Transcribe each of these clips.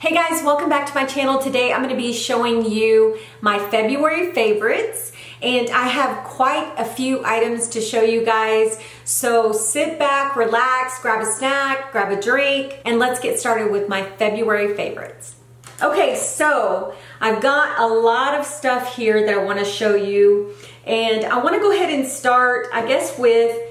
Hey guys, welcome back to my channel. Today I'm going to be showing you my February favorites, and I have quite a few items to show you guys. So sit back, relax, grab a snack, grab a drink, and let's get started with my February favorites. Okay, so I've got a lot of stuff here that I want to show you, and I want to go ahead and start, I guess, with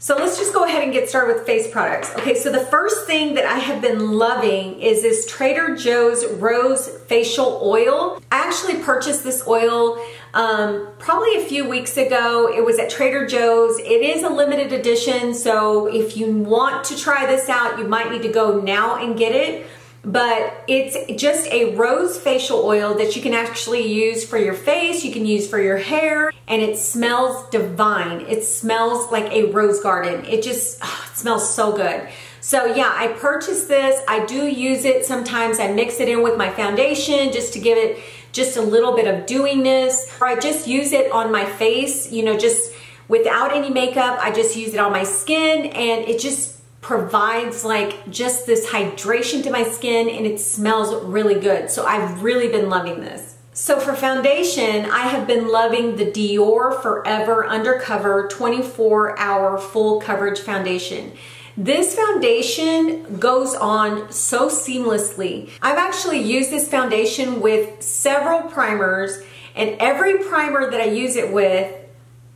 so let's just go ahead and get started with face products. Okay, so the first thing that I have been loving is this Trader Joe's Rose Facial Oil. I actually purchased this oil probably a few weeks ago. It was at Trader Joe's. It is a limited edition, so if you want to try this out, you might need to go now and get it. But it's just a rose facial oil that you can actually use for your face, you can use for your hair, and it smells divine. It smells like a rose garden. It just it smells so good. So yeah, I purchased this. I do use it sometimes. I mix it in with my foundation just to give it just a little bit of dewiness. Or I just use it on my face, you know, just without any makeup. I just use it on my skin, and it just provides like just this hydration to my skin, and it smells really good. So I've really been loving this. So for foundation, I have been loving the Dior Forever Undercover 24-hour full coverage foundation. This foundation goes on so seamlessly. I've actually used this foundation with several primers, and every primer that I use it with,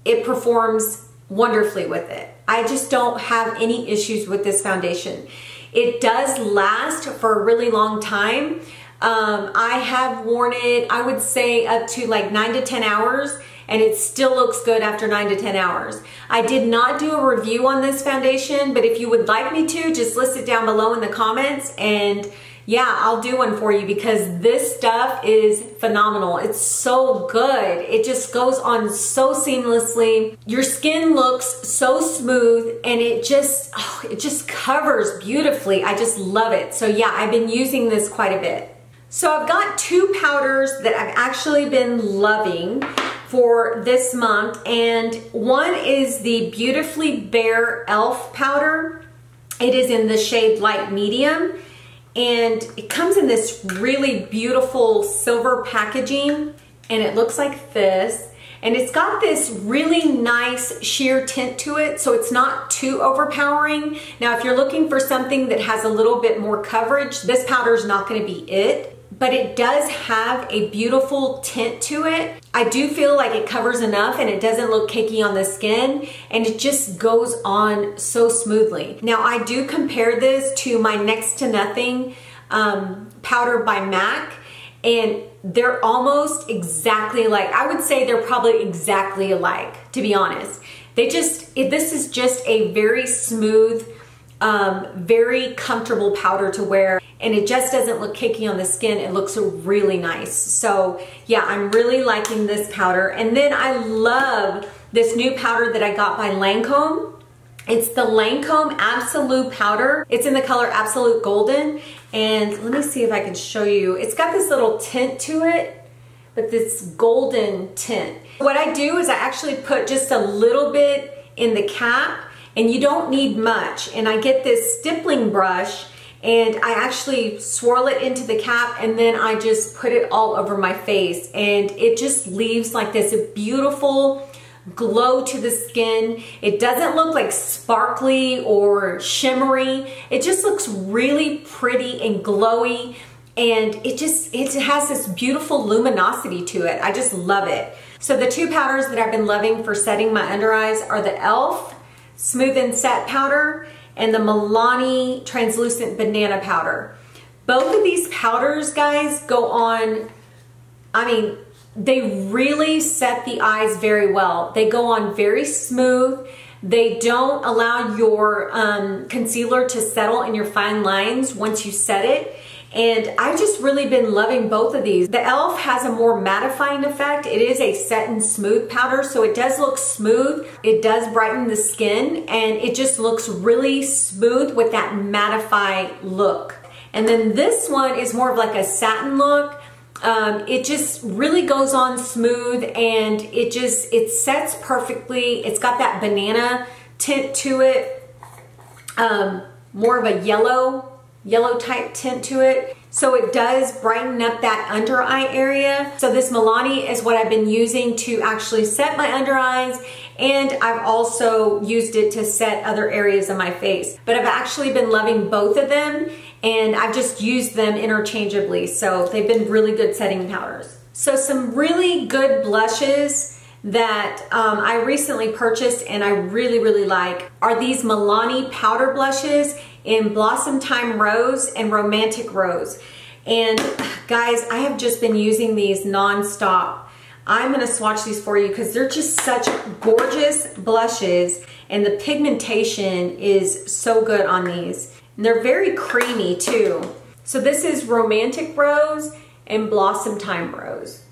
it performs wonderfully with it. I just don't have any issues with this foundation. It does last for a really long time. I have worn it, I would say, up to like 9 to 10 hours, and it still looks good after 9 to 10 hours. I did not do a review on this foundation, but if you would like me to, just list it down below in the comments, and yeah, I'll do one for you because this stuff is phenomenal. It's so good. It just goes on so seamlessly. Your skin looks so smooth, and it just covers beautifully. I just love it. So yeah, I've been using this quite a bit. So I've got two powders that I've actually been loving for this month, and one is the Beautifully Bare e.l.f. powder. It is in the shade Light Medium, and it comes in this really beautiful silver packaging, and it looks like this. And it's got this really nice sheer tint to it, so it's not too overpowering. Now, if you're looking for something that has a little bit more coverage, this powder is not going to be it. But it does have a beautiful tint to it. I do feel like it covers enough, and it doesn't look cakey on the skin, and it just goes on so smoothly. Now, I do compare this to my Next to Nothing powder by MAC, and they're almost exactly like, I would say they're probably exactly alike, to be honest. This is just a very smooth, very comfortable powder to wear, and it just doesn't look cakey on the skin. It looks really nice. So yeah, I'm really liking this powder. And then I love this new powder that I got by Lancome. It's the Lancome Absolute powder. It's in the color Absolute Golden, and let me see if I can show you. It's got this little tint to it, but this golden tint. What I do is I actually put just a little bit in the cap, and you don't need much. And I get this stippling brush, and I actually swirl it into the cap, and then I just put it all over my face, and it just leaves like this beautiful glow to the skin. It doesn't look like sparkly or shimmery. It just looks really pretty and glowy, and it has this beautiful luminosity to it. I just love it. So the two powders that I've been loving for setting my under eyes are the e.l.f. Smooth and Set powder and the Milani Translucent Banana powder. Both of these powders, guys, go on, I mean, they really set the eyes very well. They go on very smooth. They don't allow your concealer to settle in your fine lines once you set it. And I've just really been loving both of these. The e.l.f. has a more mattifying effect. It is a set and smooth powder, so it does look smooth. It does brighten the skin, and it just looks really smooth with that mattify look. And then this one is more of like a satin look. It just really goes on smooth, and it sets perfectly. It's got that banana tint to it, more of a yellow yellow type tint to it. So it does brighten up that under eye area. So this Milani is what I've been using to actually set my under eyes, and I've also used it to set other areas of my face. But I've actually been loving both of them, and I've just used them interchangeably. So they've been really good setting powders. So some really good blushes that I recently purchased and I really like are these Milani powder blushes in Blossomtime Rose and Romantic Rose. And guys, I have just been using these non-stop. I'm gonna swatch these for you because they're just such gorgeous blushes, and the pigmentation is so good on these. And they're very creamy too. So this is Romantic Rose and Blossomtime Rose.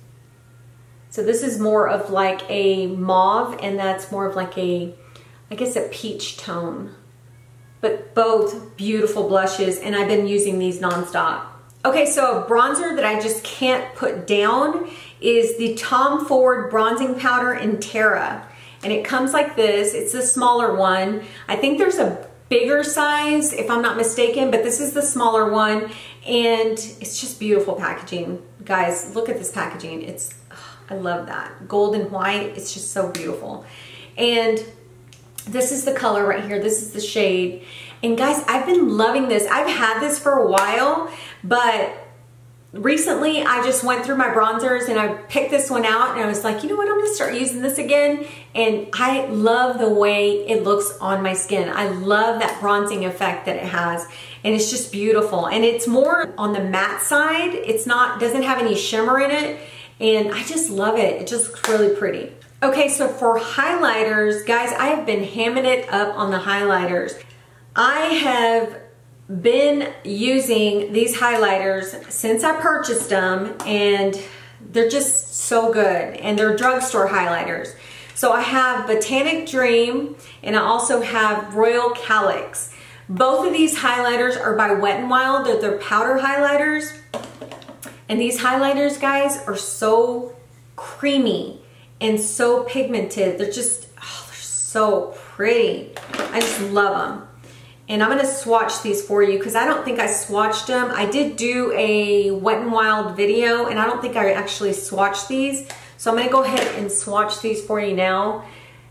So this is more of like a mauve, and that's more of like a, I guess, a peach tone. But both beautiful blushes, and I've been using these nonstop. Okay, so a bronzer that I just can't put down is the Tom Ford Bronzing Powder in Terra. And it comes like this. It's the smaller one. I think there's a bigger size, if I'm not mistaken, but this is the smaller one. And it's just beautiful packaging. Guys, look at this packaging. It's, I love that. Gold and white, it's just so beautiful. And this is the color right here. This is the shade. And guys, I've been loving this. I've had this for a while, but recently I just went through my bronzers and I picked this one out and I was like, you know what, I'm gonna start using this again. And I love the way it looks on my skin. I love that bronzing effect that it has. And it's just beautiful. And it's more on the matte side. It's not, doesn't have any shimmer in it. And I just love it. It just looks really pretty. Okay, so for highlighters, guys, I have been hamming it up on the highlighters. I have been using these highlighters since I purchased them, and they're just so good, and they're drugstore highlighters. So I have Botanic Dream, and I also have Royal Calyx. Both of these highlighters are by Wet n Wild. They're powder highlighters, and these highlighters, guys, are so creamy and so pigmented. They're just, oh, they're so pretty. I just love them. And I'm gonna swatch these for you because I don't think I swatched them. I did do a Wet n Wild video and I don't think I actually swatched these. So I'm gonna go ahead and swatch these for you now.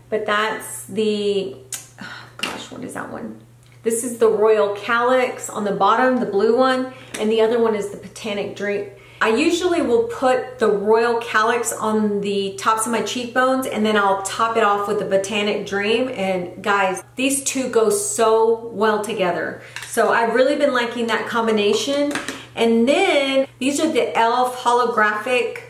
But that's the, oh gosh, what is that one? This is the Royal Calyx on the bottom, the blue one, and the other one is the Botanic Dream. I usually will put the Royal Calyx on the tops of my cheekbones and then I'll top it off with the Botanic Dream. And guys, these two go so well together. So I've really been liking that combination. And then these are the e.l.f. holographic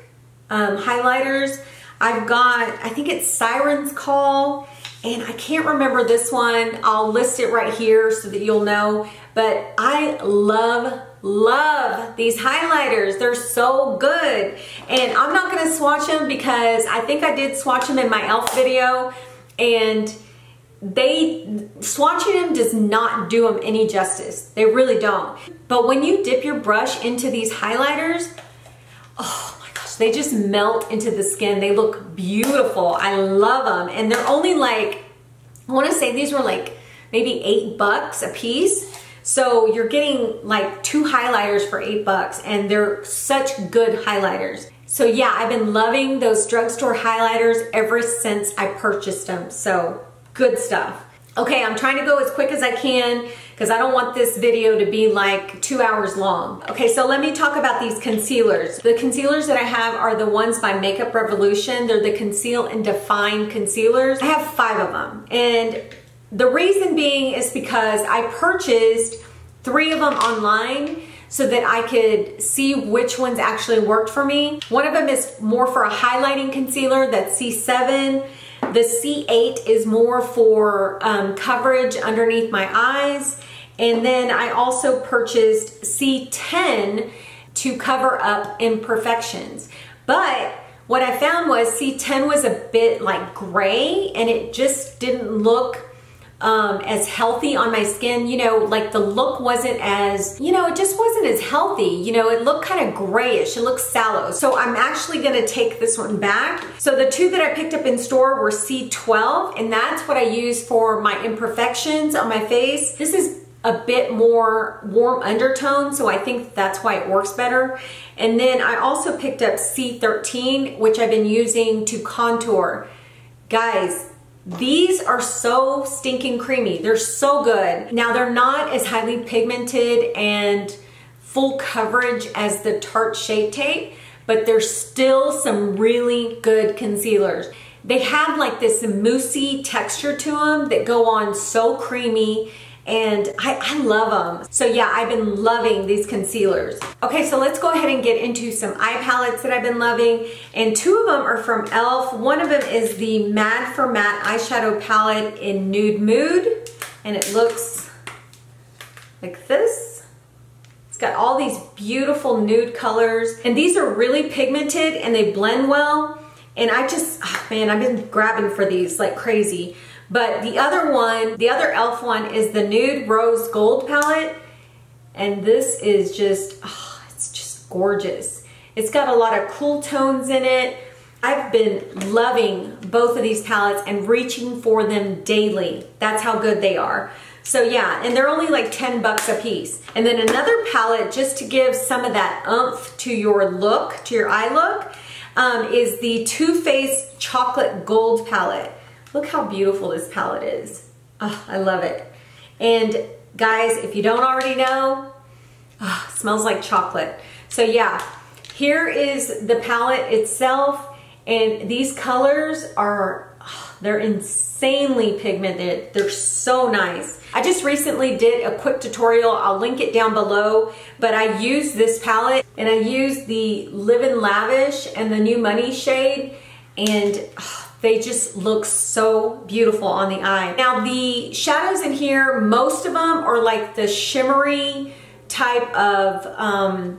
highlighters. I've got, I think it's Siren's Call, and I can't remember this one. I'll list it right here so that you'll know. But I love these highlighters. They're so good. And I'm not gonna swatch them because I think I did swatch them in my e.l.f. video, and swatching them does not do them any justice. They really don't. But when you dip your brush into these highlighters, oh my gosh, they just melt into the skin. They look beautiful. I love them. And they're only like, I wanna say these were like maybe $8 a piece. So you're getting like 2 highlighters for $8, and they're such good highlighters. So yeah, I've been loving those drugstore highlighters ever since I purchased them. So good stuff. Okay, I'm trying to go as quick as I can because I don't want this video to be like 2 hours long. Okay, so let me talk about these concealers. The concealers that I have are the ones by Makeup Revolution. They're the Conceal and Define concealers. I have 5 of them. And the reason being is because I purchased 3 of them online so that I could see which ones actually worked for me. One of them is more for a highlighting concealer, that's C7. The C8 is more for coverage underneath my eyes. And then I also purchased C10 to cover up imperfections. But what I found was C10 was a bit like gray, and it just didn't look as healthy on my skin. You know, like the look wasn't as, you know, it just wasn't as healthy. You know, it looked kind of grayish. It looked sallow. So I'm actually gonna take this one back. So the 2 that I picked up in store were C12, and that's what I use for my imperfections on my face. This is a bit more warm undertone, so I think that's why it works better. And then I also picked up C13, which I've been using to contour. Guys, these are so stinking creamy. They're so good. Now, they're not as highly pigmented and full coverage as the Tarte Shape Tape, but there's still some really good concealers. They have like this moussey texture to them that go on so creamy, and I love them. So yeah, I've been loving these concealers. Okay, so let's go ahead and get into some eye palettes that I've been loving. And two of them are from e.l.f. One of them is the Mad for Matte eyeshadow palette in Nude Mood. And it looks like this. It's got all these beautiful nude colors. And these are really pigmented and they blend well. And I just, oh man, I've been grabbing for these like crazy. But the other one, the other e.l.f. one is the Nude Rose Gold palette. And this is just, oh, it's just gorgeous. It's got a lot of cool tones in it. I've been loving both of these palettes and reaching for them daily. That's how good they are. So yeah, and they're only like 10 bucks a piece. And then another palette, just to give some of that oomph to your look, to your eye look, is the Too Faced Chocolate Gold palette. Look how beautiful this palette is. Oh, I love it. And guys, if you don't already know, oh, it smells like chocolate. So yeah, here is the palette itself. And these colors are, oh, they're insanely pigmented. They're so nice. I just recently did a quick tutorial. I'll link it down below. But I used this palette and I used the Live in Lavish and the New Money shade. And oh, they just look so beautiful on the eye. Now the shadows in here, most of them are like the shimmery type of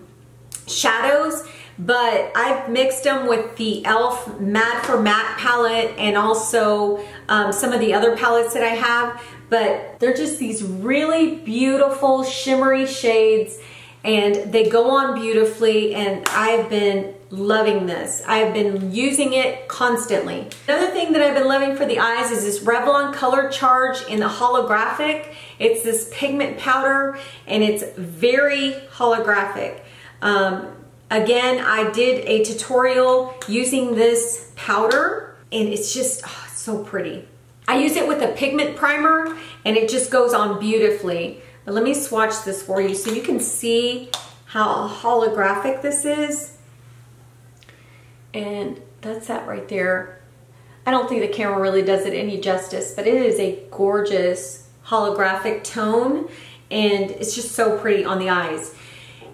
shadows, but I've mixed them with the e.l.f. Mad for Matte palette and also some of the other palettes that I have. But they're just these really beautiful shimmery shades and they go on beautifully, and I've been loving this. I've been using it constantly. Another thing that I've been loving for the eyes is this Revlon Color Charge in the Holographic. It's this pigment powder and it's very holographic. Again, I did a tutorial using this powder and it's just, oh, it's so pretty. I use it with a pigment primer and it just goes on beautifully. But let me swatch this for you so you can see how holographic this is. And that's that right there. I don't think the camera really does it any justice, but it is a gorgeous holographic tone and it's just so pretty on the eyes.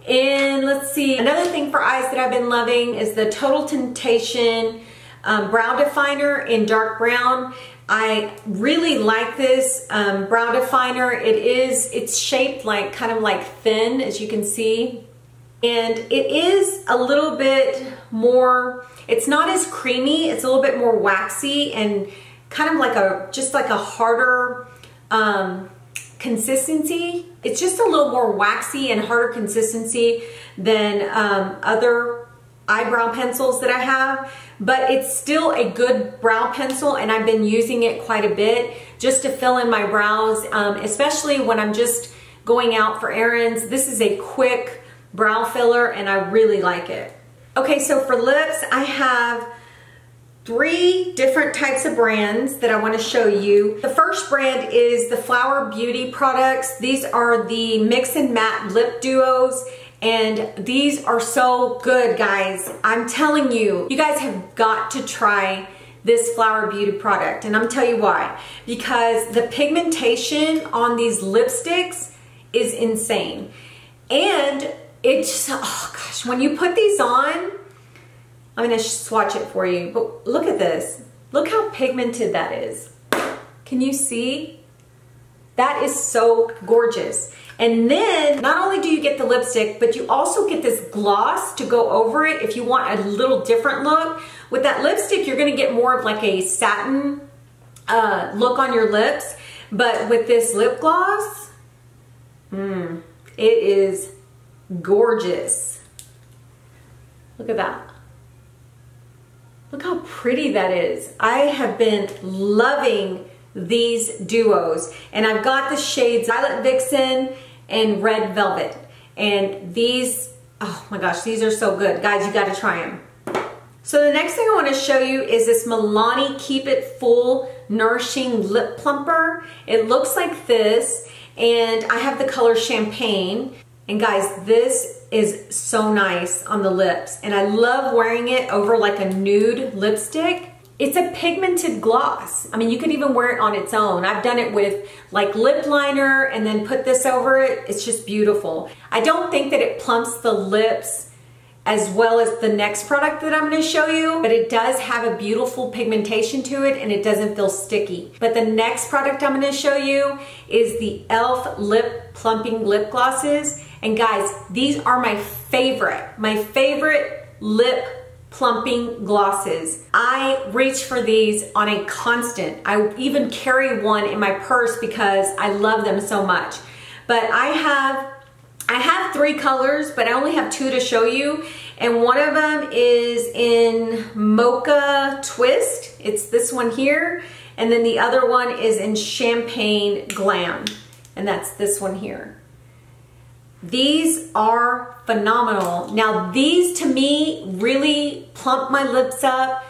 And let's see, another thing for eyes that I've been loving is the Total Temptation Brow Definer in dark brown. I really like this brow definer. It's shaped like kind of like thin, as you can see. And it is a little bit more, it's not as creamy, it's a little bit more waxy and kind of like just like a harder consistency. It's just a little more waxy and harder consistency than other eyebrow pencils that I have, but it's still a good brow pencil and I've been using it quite a bit just to fill in my brows, especially when I'm just going out for errands. This is a quick brow filler and I really like it. Okay, so for lips, I have 3 different types of brands that I want to show you. The first brand is the Flower Beauty products. These are the Mix and Matte Lip Duos. And these are so good, guys. I'm telling you, you guys have got to try this Flower Beauty product. And I'm tell you why. Because the pigmentation on these lipsticks is insane. And it's, oh gosh, when you put these on, I'm gonna swatch it for you, but look at this. Look how pigmented that is. Can you see? That is so gorgeous. And then not only do you get the lipstick, but you also get this gloss to go over it if you want a little different look. With that lipstick, you're gonna get more of like a satin look on your lips. But with this lip gloss, it is gorgeous. Look at that. Look how pretty that is. I have been loving these duos. And I've got the shades Violet Vixen and Red Velvet. And these, oh my gosh, these are so good. Guys, you gotta try them. So the next thing I wanna show you is this Milani Keep It Full Nourishing Lip Plumper. It looks like this, and I have the color Champagne. And guys, this is so nice on the lips, and I love wearing it over like a nude lipstick. It's a pigmented gloss. I mean, you could even wear it on its own. I've done it with like lip liner and then put this over it. It's just beautiful. I don't think that it plumps the lips as well as the next product that I'm gonna show you, but it does have a beautiful pigmentation to it and it doesn't feel sticky. But the next product I'm gonna show you is the e.l.f. Lip Plumping Lip Glosses. And guys, these are my favorite lip plumping glosses. I reach for these on a constant. I even carry one in my purse because I love them so much. But I have 3 colors, but I only have 2 to show you. And one of them is in Mocha Twist. It's this one here. And then the other one is in Champagne Glam. And that's this one here. These are phenomenal. Now these to me really plump my lips up.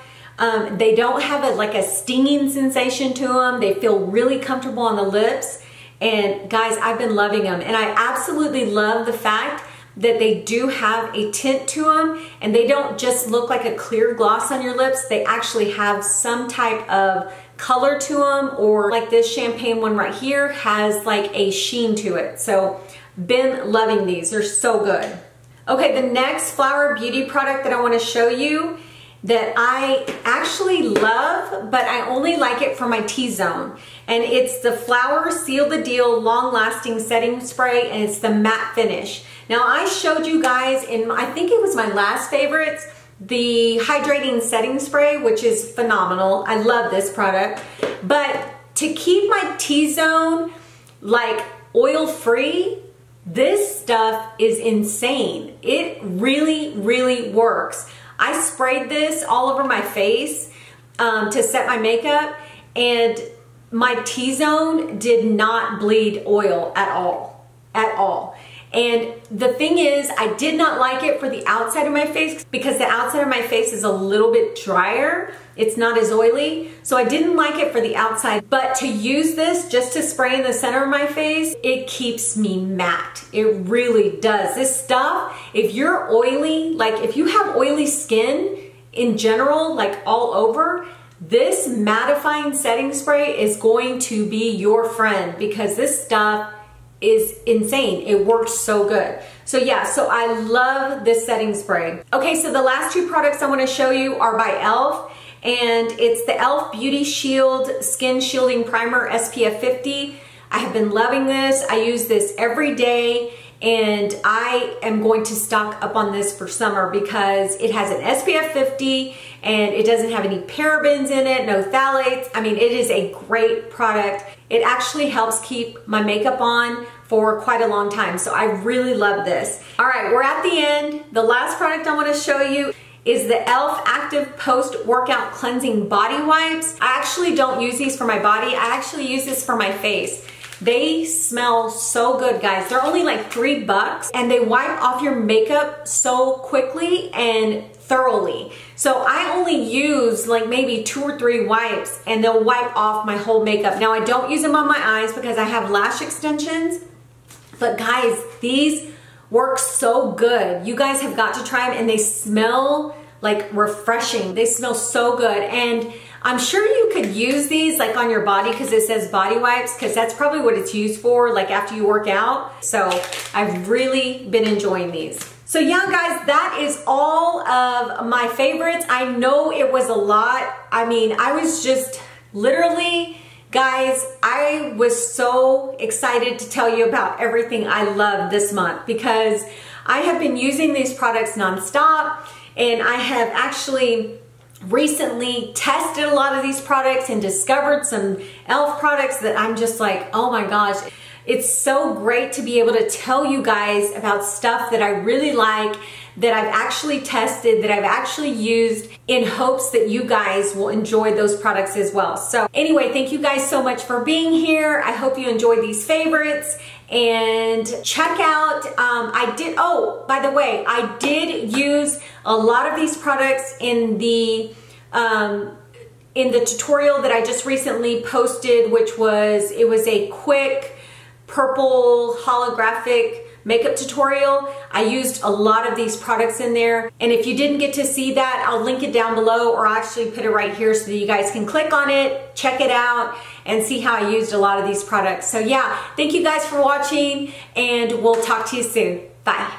They don't have like a stinging sensation to them. They feel really comfortable on the lips. And guys, I've been loving them. And I absolutely love the fact that they do have a tint to them, and they don't just look like a clear gloss on your lips. They actually have some type of color to them, or like this champagne one right here has like a sheen to it. So been loving these, they're so good. Okay, the next Flower Beauty product that I wanna show you that I actually love, but I only like it for my T-zone. And it's the Flower Seal the Deal Long Lasting Setting Spray, and it's the matte finish. Now I showed you guys in, I think it was my last favorites, the Hydrating Setting Spray, which is phenomenal. I love this product. But to keep my T-zone like oil-free, this stuff is insane. It really, really works. I sprayed this all over my face to set my makeup, and my T-zone did not bleed oil at all, And the thing is, I did not like it for the outside of my face because the outside of my face is a little bit drier. It's not as oily. So I didn't like it for the outside, but to use this just to spray in the center of my face, it keeps me matte. It really does. This stuff, if you're oily, like if you have oily skin in general, like all over, this mattifying setting spray is going to be your friend because this stuff is insane. It works so good. So yeah, so I love this setting spray. Okay, so the last 2 products I want to show you are by e.l.f. and it's the e.l.f. Beauty Shield Skin Shielding Primer SPF 50. I have been loving this. I use this every day, and I am going to stock up on this for summer because it has an SPF 50 and it doesn't have any parabens in it, no phthalates. I mean, it is a great product. It actually helps keep my makeup on for quite a long time. So I really love this. All right, we're at the end. The last product I want to show you is the e.l.f. Active Post-Workout Cleansing Body Wipes. I actually don't use these for my body. I actually use this for my face. They smell so good, guys. They're only like $3 and they wipe off your makeup so quickly and thoroughly. So I only use like maybe 2 or 3 wipes and they'll wipe off my whole makeup. Now I don't use them on my eyes because I have lash extensions, but guys, these work so good. You guys have got to try them, and they smell like refreshing. They smell so good, and I'm sure you could use these like on your body because it says body wipes, because that's probably what it's used for, like after you work out. So I've really been enjoying these. So yeah, guys, that is all of my favorites. I know it was a lot. I mean, I was just literally, guys, I was so excited to tell you about everything I love this month because I have been using these products nonstop, and I have actually recently tested a lot of these products and discovered some e.l.f. products that I'm just like, oh my gosh. It's so great to be able to tell you guys about stuff that I really like, that I've actually tested, that I've actually used in hopes that you guys will enjoy those products as well. So anyway, thank you guys so much for being here. I hope you enjoyed these favorites. And check out, by the way, I did use a lot of these products in the tutorial that I just recently posted, which was, it was a quick purple holographic makeup tutorial. I used a lot of these products in there. And if you didn't get to see that, I'll link it down below, or I'll actually put it right here so that you guys can click on it, check it out, and see how I used a lot of these products. So yeah, thank you guys for watching, and we'll talk to you soon. Bye.